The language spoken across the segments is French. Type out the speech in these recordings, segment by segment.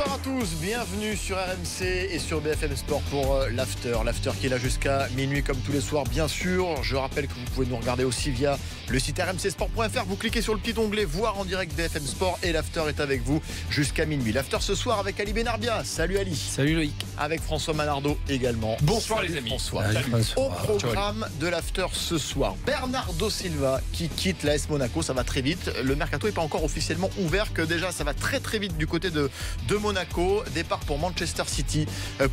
Bonsoir à tous, bienvenue sur RMC et sur BFM Sport pour l'After. L'After qui est là jusqu'à minuit comme tous les soirs, bien sûr. Je rappelle que vous pouvez nous regarder aussi via le site rmcsport.fr. Vous cliquez sur le petit onglet voir en direct BFM Sport et l'After est avec vous jusqu'à minuit. L'After ce soir avec Ali Benarbia. Salut Ali. Salut Loïc. Avec François Manardo également. Bonsoir Salut les amis. François. Salut François. Au programme de l'After ce soir, Bernardo Silva qui quitte l'AS Monaco. Ça va très vite. Le mercato n'est pas encore officiellement ouvert, que déjà ça va très très vite du côté de Monaco. Départ pour Manchester City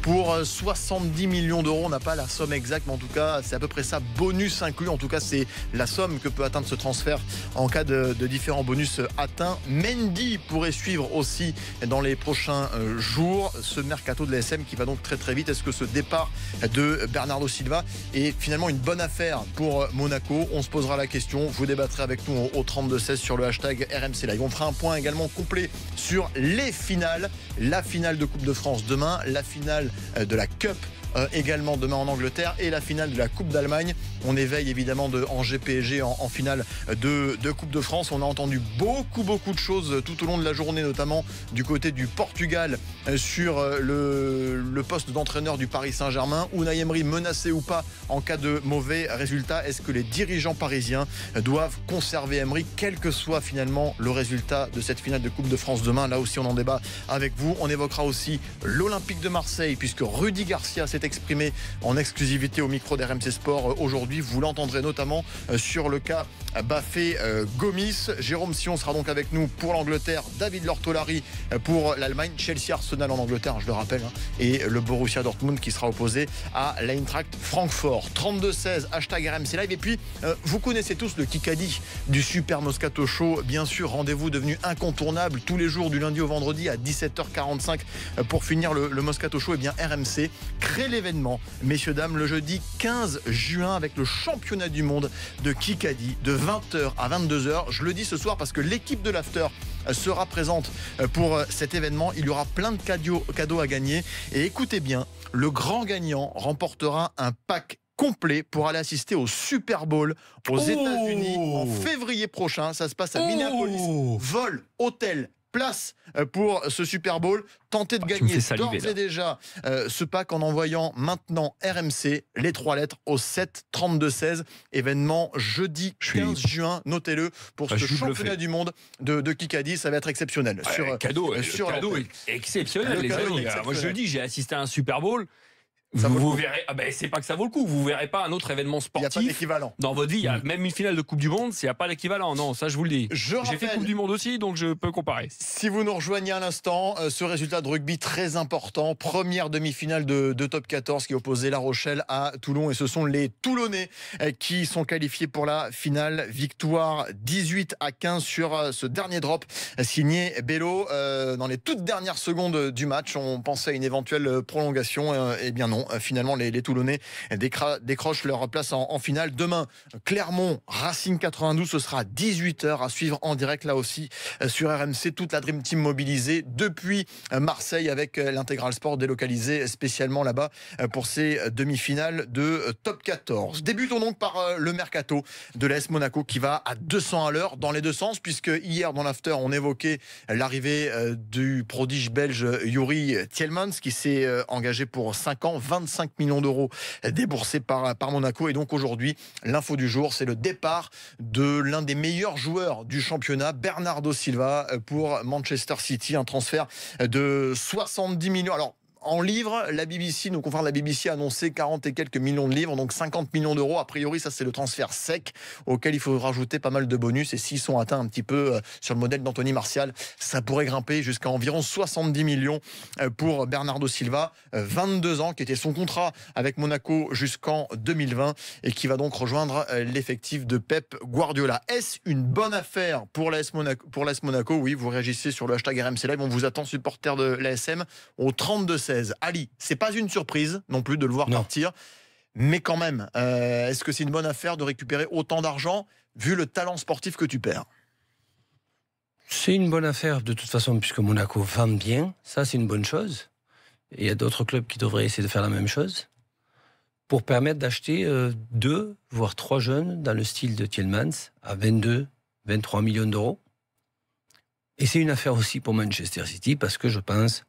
pour 70 millions d'euros. On n'a pas la somme exacte, mais en tout cas c'est à peu près ça, bonus inclus. En tout cas c'est la somme que peut atteindre ce transfert en cas de différents bonus atteints. Mendy pourrait suivre aussi dans les prochains jours ce mercato de l'ASM qui va donc très très vite. Est-ce que ce départ de Bernardo Silva est finalement une bonne affaire pour Monaco? On se posera la question. Vous débattrez avec nous au 32-16 sur le hashtag RMC Live. On fera un point également complet sur les finales. La finale de Coupe de France demain, la finale de la Cup également demain en Angleterre et la finale de la Coupe d'Allemagne. On éveille évidemment de Angers PSG en finale de Coupe de France. On a entendu beaucoup de choses tout au long de la journée, notamment du côté du Portugal sur le poste d'entraîneur du Paris Saint-Germain. Unai Emery menacé ou pas en cas de mauvais résultat. Est-ce que les dirigeants parisiens doivent conserver Emery quel que soit finalement le résultat de cette finale de Coupe de France demain? Là aussi on en débat avec vous. On évoquera aussi l'Olympique de Marseille puisque Rudy Garcia s'est exprimé en exclusivité au micro d'RMC Sport aujourd'hui. Vous l'entendrez notamment sur le cas Bafé-Gomis. Jérôme Sion sera donc avec nous pour l'Angleterre, David Lortolari pour l'Allemagne, Chelsea-Arsenal en Angleterre, je le rappelle, et le Borussia Dortmund qui sera opposé à l'Eintracht Francfort. 32-16, hashtag RMC Live. Et puis, vous connaissez tous le Kikadi du Super Moscato Show. Bien sûr, rendez-vous devenu incontournable tous les jours du lundi au vendredi à 17h45 pour finir le Moscato Show. Et bien, RMC crée l'événement, messieurs, dames, le jeudi 15 juin avec le championnat du monde de Kikadi de 20h à 22h. Je le dis ce soir parce que l'équipe de l'After sera présente pour cet événement. Il y aura plein de cadeaux à gagner. Et écoutez bien, le grand gagnant remportera un pack complet pour aller assister au Super Bowl aux États-Unis en février prochain. Ça se passe à Minneapolis. Vol, hôtel, place pour ce Super Bowl. Tentez de gagner d'ores et déjà ce pack en envoyant maintenant RMC, les 3 lettres au 7 32 16. Événement jeudi 15 juin. Notez-le pour ce championnat du monde de Kikadi. Ça va être exceptionnel. Cadeau exceptionnel, les amis. Moi je le dis, j'ai assisté à un Super Bowl. Vous verrez, c'est pas que ça vaut le coup. Vous verrez pas un autre événement sportif. Il n'y a pas d'équivalent. Dans votre vie, il y a même une finale de Coupe du Monde, il n'y a pas d'équivalent. Non, ça je vous le dis. J'ai fait Coupe du Monde aussi, donc je peux comparer. Si vous nous rejoignez à l'instant, ce résultat de rugby très important. Première demi-finale de Top 14 qui opposait La Rochelle à Toulon. Et ce sont les Toulonnais qui sont qualifiés pour la finale. Victoire 18-15 sur ce dernier drop signé Bello dans les toutes dernières secondes du match. On pensait à une éventuelle prolongation. Eh bien non. Finalement, les Toulonnais décrochent leur place en finale. Demain, Clermont, Racing 92, ce sera à 18h à suivre en direct là aussi sur RMC. Toute la Dream Team mobilisée depuis Marseille avec l'Intégral Sport délocalisé spécialement là-bas pour ces demi-finales de Top 14. Débutons donc par le mercato de l'AS Monaco qui va à 200 à l'heure dans les deux sens, puisque hier dans l'after on évoquait l'arrivée du prodige belge Youri Tielemans qui s'est engagé pour 5 ans, 25 millions d'euros déboursés par Monaco. Et donc aujourd'hui, l'info du jour, c'est le départ de l'un des meilleurs joueurs du championnat, Bernardo Silva, pour Manchester City. Un transfert de 70 millions. Alors, en livres, la BBC, nos confrères de la BBC a annoncé 40 et quelques millions de livres, donc 50 millions d'euros. A priori, ça c'est le transfert sec auquel il faut rajouter pas mal de bonus. Et s'ils sont atteints un petit peu sur le modèle d'Anthony Martial, ça pourrait grimper jusqu'à environ 70 millions pour Bernardo Silva, 22 ans, qui était son contrat avec Monaco jusqu'en 2020 et qui va donc rejoindre l'effectif de Pep Guardiola. Est-ce une bonne affaire pour l'AS Monaco? Oui, vous réagissez sur le hashtag RMC Live. On vous attend, supporter de l'ASM, au 32-16. Ali, c'est pas une surprise non plus de le voir partir, mais quand même, est-ce que c'est une bonne affaire de récupérer autant d'argent vu le talent sportif que tu perds? C'est une bonne affaire de toute façon puisque Monaco vend bien, ça c'est une bonne chose. Et il y a d'autres clubs qui devraient essayer de faire la même chose pour permettre d'acheter 2 voire 3 jeunes dans le style de Tielemans à 22, 23 millions d'euros. Et c'est une affaire aussi pour Manchester City parce que je pense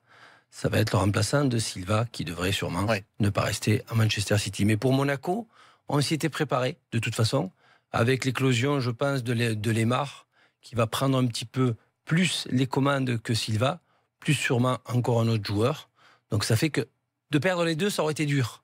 ça va être le remplaçant de Silva qui devrait sûrement ne pas rester à Manchester City. Mais pour Monaco, on s'y était préparé de toute façon, avec l'éclosion, je pense, de Lemar, qui va prendre un petit peu plus les commandes que Silva, plus sûrement encore un autre joueur. Donc ça fait que de perdre les deux, ça aurait été dur.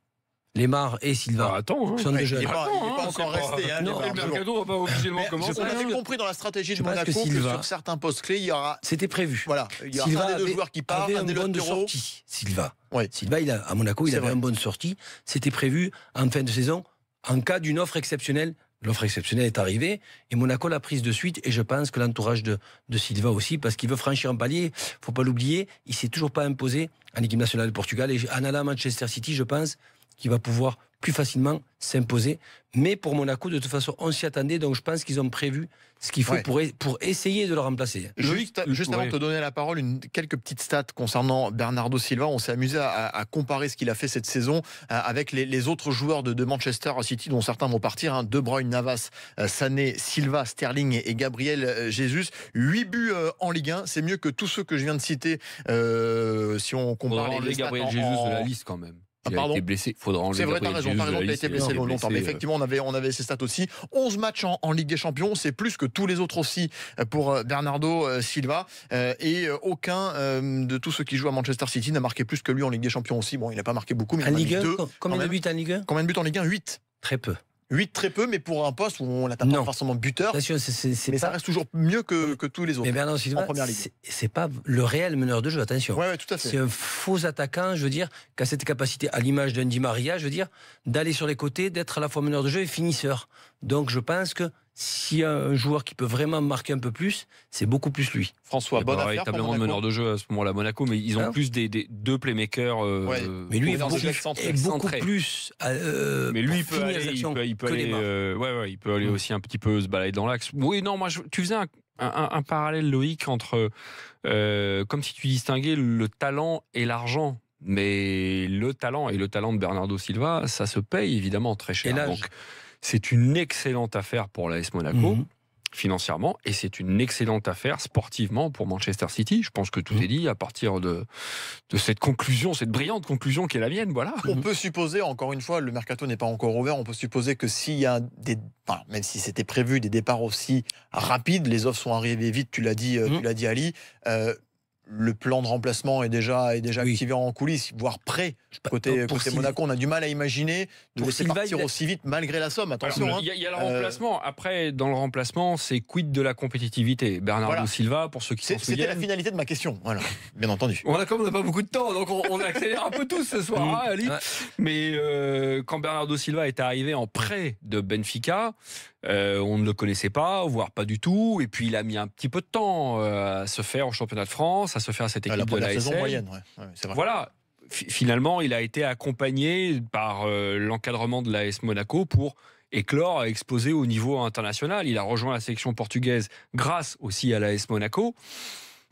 Lemar et Silva. Attends, sont des jeunes. Il n'est pas encore resté. Non, le mercato va pas officiellement commencer. On avait compris dans la stratégie de Monaco que sur certains postes clés, il y aura. C'était prévu. Voilà, il y a un des deux joueurs qui part, un des bonne sortie. Silva. Silva, à Monaco, il avait une bonne sortie. C'était prévu en fin de saison, en cas d'une offre exceptionnelle. L'offre exceptionnelle est arrivée et Monaco l'a prise de suite. Et je pense que l'entourage de Silva aussi, parce qu'il veut franchir un palier. Il ne faut pas l'oublier, il ne s'est toujours pas imposé en équipe nationale de Portugal. Et en allant à Manchester City, je pense qu'il va pouvoir plus facilement s'imposer. Mais pour Monaco, de toute façon, on s'y attendait. Donc je pense qu'ils ont prévu ce qu'il faut pour essayer de le remplacer. Juste avant de te donner la parole, quelques petites stats concernant Bernardo Silva. On s'est amusé à comparer ce qu'il a fait cette saison avec les autres joueurs de Manchester City, dont certains vont partir. De Bruyne, Navas, Sané, Silva, Sterling et Gabriel Jesus. 8 buts en Ligue 1. C'est mieux que tous ceux que je viens de citer si on compare les Gabriel Jesus de la liste quand même. Il a été blessé. Faudra enlever. C'est vrai, t'as raison, il a été blessé longtemps. Mais effectivement, on avait ces stats aussi. 11 matchs en Ligue des Champions, c'est plus que tous les autres aussi pour Bernardo Silva. Et aucun de tous ceux qui jouent à Manchester City n'a marqué plus que lui en Ligue des Champions aussi. Bon, il n'a pas marqué beaucoup, mais en Ligue 1, combien de buts en Ligue 1 Combien de buts en Ligue 1 8. Très peu. 8 très peu, mais pour un poste où on l'attend pas forcément buteur. Mais ça reste toujours mieux que tous les autres. Mais Bernardo Silva, c'est pas le réel meneur de jeu, attention. Ouais, tout à fait. C'est un faux attaquant, je veux dire, qui a cette capacité, à l'image d'un Di Maria, je veux dire, d'aller sur les côtés, d'être à la fois meneur de jeu et finisseur. Donc je pense que s'il y a un joueur qui peut vraiment marquer un peu plus, c'est beaucoup plus lui. François, bonne affaire pour Monaco. Meneur de jeu à ce moment-là, Monaco, mais ils ont plus des deux playmakers. Mais lui est beaucoup plus. Mais lui, il peut aller aussi un petit peu se balader dans l'axe. Oui, non, moi, tu faisais un parallèle, Loïc, entre comme si tu distinguais le talent et l'argent. Mais le talent de Bernardo Silva, ça se paye évidemment très cher. Donc, c'est une excellente affaire pour l'AS Monaco, financièrement, et c'est une excellente affaire sportivement pour Manchester City. Je pense que tout est dit à partir de cette conclusion, cette brillante conclusion qui est la mienne. Voilà. On peut supposer, encore une fois, le mercato n'est pas encore ouvert, on peut supposer que s'il y a même si c'était prévu, des départs aussi rapides, les offres sont arrivées vite, tu l'as dit Ali, le plan de remplacement est déjà activé en coulisses, voire prêt. Côté Monaco, on a du mal à imaginer de laisser partir aussi vite malgré la somme. Attention. Il y a le remplacement. Après, dans le remplacement, c'est quid de la compétitivité. Bernardo Silva, pour ceux qui s'en souviennent. C'était la finalité de ma question. Voilà, bien entendu. On n'a pas beaucoup de temps, donc on accélère un peu tous ce soir, Ali. Mais quand Bernardo Silva est arrivé en prêt de Benfica, on ne le connaissait pas, voire pas du tout. Et puis il a mis un petit peu de temps à se faire au championnat de France, à se faire à cette équipe de la saison moyenne. C'est vrai. Voilà. Finalement, il a été accompagné par l'encadrement de l'AS Monaco pour éclore, exploser au niveau international. Il a rejoint la sélection portugaise grâce aussi à l'AS Monaco.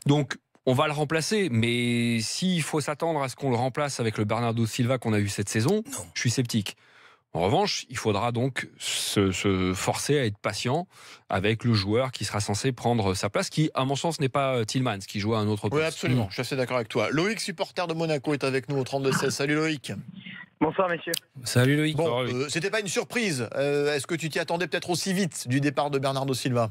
Donc, on va le remplacer. Mais s'il faut s'attendre à ce qu'on le remplace avec le Bernardo Silva qu'on a vu cette saison, je suis sceptique. En revanche, il faudra donc se forcer à être patient avec le joueur qui sera censé prendre sa place, qui, à mon sens, n'est pas Tielemans, qui joue à un autre poste. Oui, absolument, je suis assez d'accord avec toi. Loïc, supporter de Monaco, est avec nous au 32-16. Salut Loïc. Bonsoir messieurs. Salut Loïc. Bon, c'était pas une surprise. Est-ce que tu t'y attendais peut-être aussi vite du départ de Bernardo Silva ?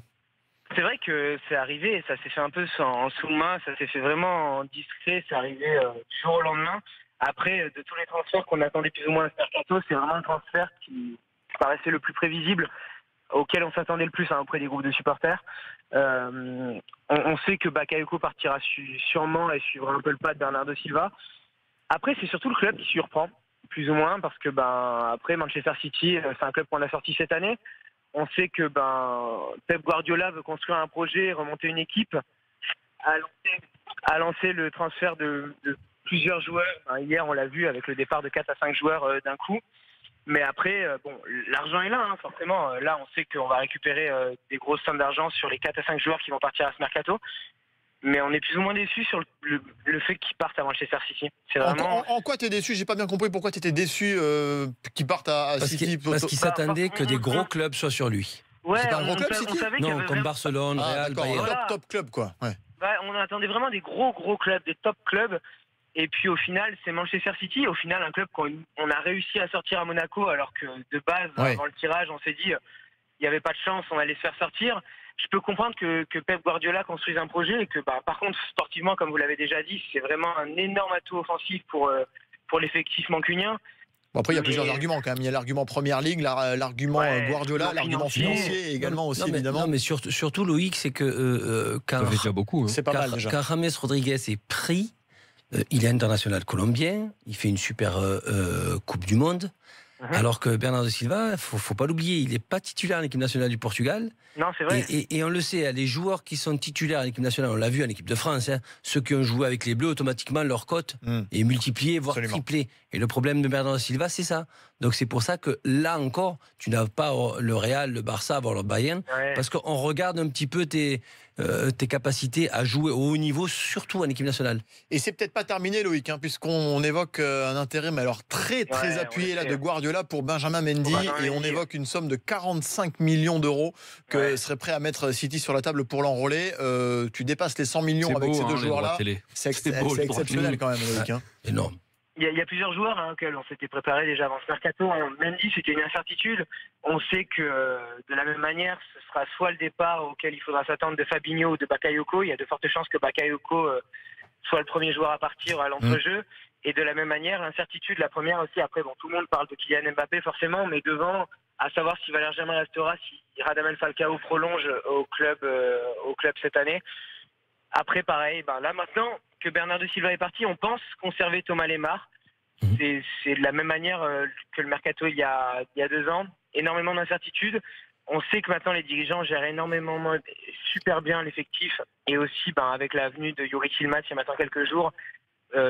C'est vrai que c'est arrivé, ça s'est fait un peu en sous-main, ça s'est fait vraiment en discret, c'est arrivé du jour au lendemain. Après, de tous les transferts qu'on attendait plus ou moins à ce mercato, c'est vraiment le transfert qui paraissait le plus prévisible, auquel on s'attendait le plus auprès des groupes de supporters. On sait que Bakayoko partira sûrement et suivra un peu le pas de Bernardo Silva. Après, c'est surtout le club qui surprend, plus ou moins, parce que après Manchester City, c'est un club qu'on a sorti cette année. On sait que Pep Guardiola veut construire un projet, remonter une équipe, a lancé le transfert de plusieurs joueurs. Hier, on l'a vu avec le départ de 4 à 5 joueurs d'un coup. Mais après, l'argent est là, forcément. Là, on sait qu'on va récupérer des grosses sommes d'argent sur les 4 à 5 joueurs qui vont partir à ce mercato. Mais on est plus ou moins déçus sur le fait qu'ils partent à Manchester City. C'est vraiment... En quoi t'es déçu ? J'ai pas bien compris pourquoi t'étais déçu qu'ils partent à City. Parce qu'ils s'attendaient que des gros clubs soient sur lui. Ouais, c'est pas un gros club, City ? Non, comme Barcelone, Real, Bayern. Top club, quoi. Ouais. On attendait vraiment des gros clubs, des top clubs. Et puis au final, c'est Manchester City. Au final, un club qu'on a réussi à sortir à Monaco, alors que de base, avant le tirage, on s'est dit il n'y avait pas de chance, on allait se faire sortir. Je peux comprendre que Pep Guardiola construise un projet et que, par contre, sportivement, comme vous l'avez déjà dit, c'est vraiment un énorme atout offensif pour l'effectif mancunien. Bon, après, il y a plusieurs arguments quand même. Il y a l'argument Première Ligue, l'argument Guardiola, l'argument financier également aussi, évidemment. Non, mais surtout, Loïc, c'est que ça fait déjà beaucoup. Hein. C'est pas mal déjà. Quand James Rodriguez est pris, il est international colombien, il fait une super Coupe du Monde. Alors que Bernardo Silva, faut pas l'oublier, il n'est pas titulaire en équipe nationale du Portugal. Non, c'est vrai. Et on le sait, les joueurs qui sont titulaires en équipe nationale, on l'a vu en équipe de France, ceux qui ont joué avec les Bleus, automatiquement leur cote est multipliée, voire triplée. Et le problème de Bernardo Silva, c'est ça. Donc c'est pour ça que là encore, tu n'as pas le Real, le Barça, voire le Bayern, parce qu'on regarde un petit peu tes capacités à jouer au haut niveau, surtout en équipe nationale. Et c'est peut-être pas terminé, Loïc, puisqu'on évoque un intérêt, mais alors très appuyé là de Guardiola pour Benjamin Mendy, et on évoque une somme de 45 millions d'euros que serait prêt à mettre City sur la table pour l'enrôler. Tu dépasses les 100 millions avec ces deux joueurs-là. C'est exceptionnel quand même, Loïc. Énorme. Il y a plusieurs joueurs auxquels on s'était préparé déjà avant ce mercato. Mendy, c'était une incertitude. On sait que de la même manière, ce sera soit le départ auquel il faudra s'attendre de Fabinho ou de Bakayoko. Il y a de fortes chances que Bakayoko soit le premier joueur à partir à l'entrejeu. Et de la même manière, l'incertitude, la première aussi. Après, tout le monde parle de Kylian Mbappé forcément, mais devant, à savoir si Valère Germain restera, si Radamel Falcao prolonge au club cette année. Après, pareil, là maintenant que Bernardo Silva est parti, on pense conserver Thomas Lemar. C'est de la même manière que le mercato il y a 2 ans. Énormément d'incertitudes. On sait que maintenant les dirigeants gèrent super bien l'effectif. Et aussi, avec la venue de Yuri Tillmans il y a maintenant quelques jours,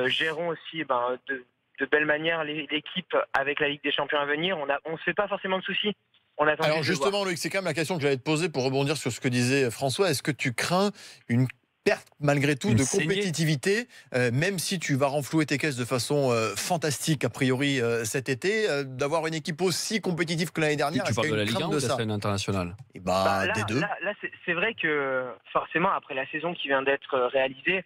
gérons aussi de belle manière l'équipe avec la Ligue des Champions à venir. On ne se fait pas forcément de soucis. Alors justement, Loïc, c'est quand même la question que j'allais te poser pour rebondir sur ce que disait François. Est-ce que tu crains une perte malgré tout de compétitivité, même si tu vas renflouer tes caisses de façon fantastique a priori cet été, d'avoir une équipe aussi compétitive que l'année dernière? Tu parles de la Ligue 1 ou de la scène internationale? Des deux. Là c'est vrai que forcément après la saison qui vient d'être réalisée,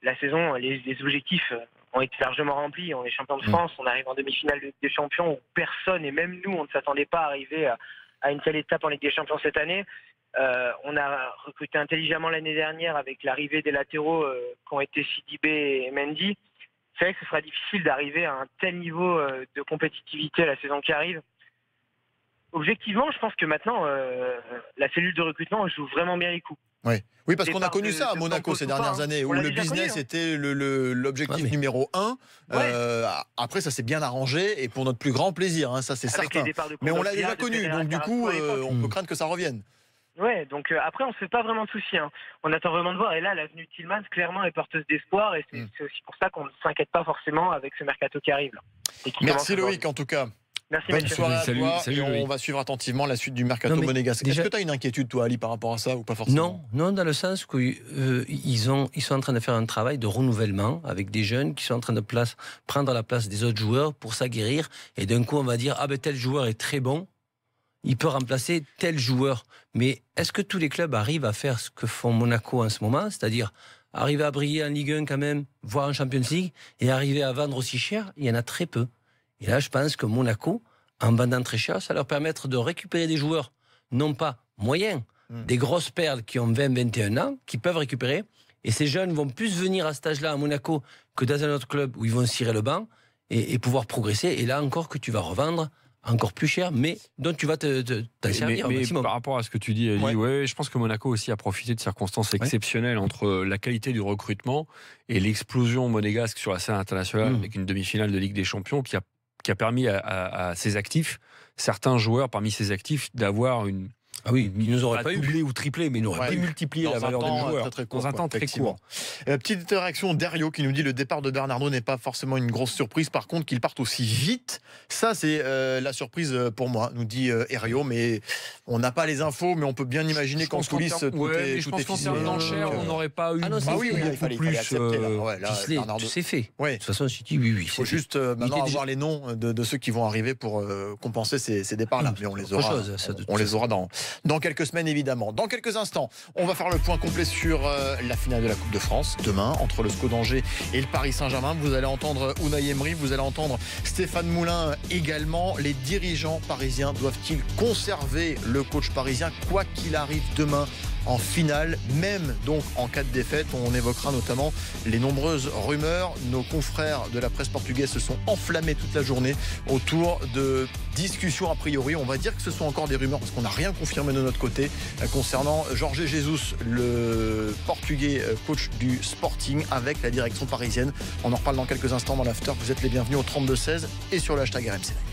la saison, les objectifs ont été largement remplis. On est champion de France, on arrive en demi-finale de Ligue des Champions où personne, et même nous, on ne s'attendait pas à arriver à une telle étape en Ligue des Champions cette année. On a recruté intelligemment l'année dernière avec l'arrivée des latéraux qui ont été Sidibé et Mendy. C'est vrai que ce sera difficile d'arriver à un tel niveau de compétitivité la saison qui arrive. Objectivement, je pense que maintenant, la cellule de recrutement joue vraiment bien les coups. Oui, parce qu'on a connu ça à Monaco ces dernières années, où le business était l'objectif numéro 1. Après, ça s'est bien arrangé, et pour notre plus grand plaisir, ça c'est certain. Mais on l'a déjà connu, donc du coup, on peut craindre que ça revienne. Ouais, donc après, on ne se fait pas vraiment de soucis. On attend vraiment de voir. Et là, l'avenue de Tillmans, clairement, est porteuse d'espoir. Et c'est aussi pour ça qu'on ne s'inquiète pas forcément avec ce mercato qui arrive. Merci Loïc, en tout cas. Merci, bonne soirée à toi. Salut, on va suivre attentivement la suite du mercato monégasque. Est-ce que tu as une inquiétude, toi, Ali, par rapport à ça, ou pas forcément? Non, dans le sens qu'ils sont en train de faire un travail de renouvellement avec des jeunes qui sont en train de prendre la place des autres joueurs pour s'aguerrir. Et d'un coup, on va dire tel joueur est très bon, il peut remplacer tel joueur. Mais est-ce que tous les clubs arrivent à faire ce que font Monaco en ce moment, c'est-à-dire arriver à briller en Ligue 1 quand même, voire en Champions League, et arriver à vendre aussi cher? Il y en a très peu. Et là, je pense que Monaco, en vendant très cher, ça leur permettre de récupérer des joueurs, non pas moyens, des grosses perles qui ont 20-21 ans, qui peuvent récupérer. Et ces jeunes vont plus venir à cet âge-là à Monaco que dans un autre club où ils vont cirer le banc et pouvoir progresser. Et là encore que tu vas revendre encore plus cher, mais dont tu vas t'en servir au maximum. Par rapport à ce que tu dis, Ali, je pense que Monaco aussi a profité de circonstances exceptionnelles entre la qualité du recrutement et l'explosion monégasque sur la scène internationale avec une demi-finale de Ligue des Champions qui a permis à ses actifs, certains joueurs parmi ses actifs, d'avoir une... ils nous auraient pas doublé ou triplé, mais ils n'auraient pas multiplié la valeur des joueurs dans un temps très court. Petite réaction d'Ario qui nous dit le départ de Bernardo n'est pas forcément une grosse surprise. Par contre, qu'il parte aussi vite, ça c'est la surprise pour moi, nous dit Ario. Mais on n'a pas les infos, mais on peut bien imaginer qu'en coulisses tout est je pense qu'en termes d'enchères, on n'aurait pas eu il fallait accepter. C'est fait. De toute façon, City, il faut juste maintenant avoir les noms de ceux qui vont arriver pour compenser ces départs-là. Mais on les aura dans Dans quelques semaines, évidemment. Dans quelques instants, on va faire le point complet sur la finale de la Coupe de France, demain, entre le SCO d'Angers et le Paris Saint-Germain. Vous allez entendre Unai Emery, vous allez entendre Stéphane Moulin également. Les dirigeants parisiens doivent-ils conserver le coach parisien, quoi qu'il arrive demain en finale, même donc en cas de défaite? On évoquera notamment les nombreuses rumeurs. Nos confrères de la presse portugaise se sont enflammés toute la journée autour de discussions a priori. On va dire que ce sont encore des rumeurs parce qu'on n'a rien confirmé de notre côté concernant Jorge Jesus, le portugais coach du Sporting, avec la direction parisienne. On en reparle dans quelques instants dans l'after. Vous êtes les bienvenus au 32-16 et sur le hashtag RMC.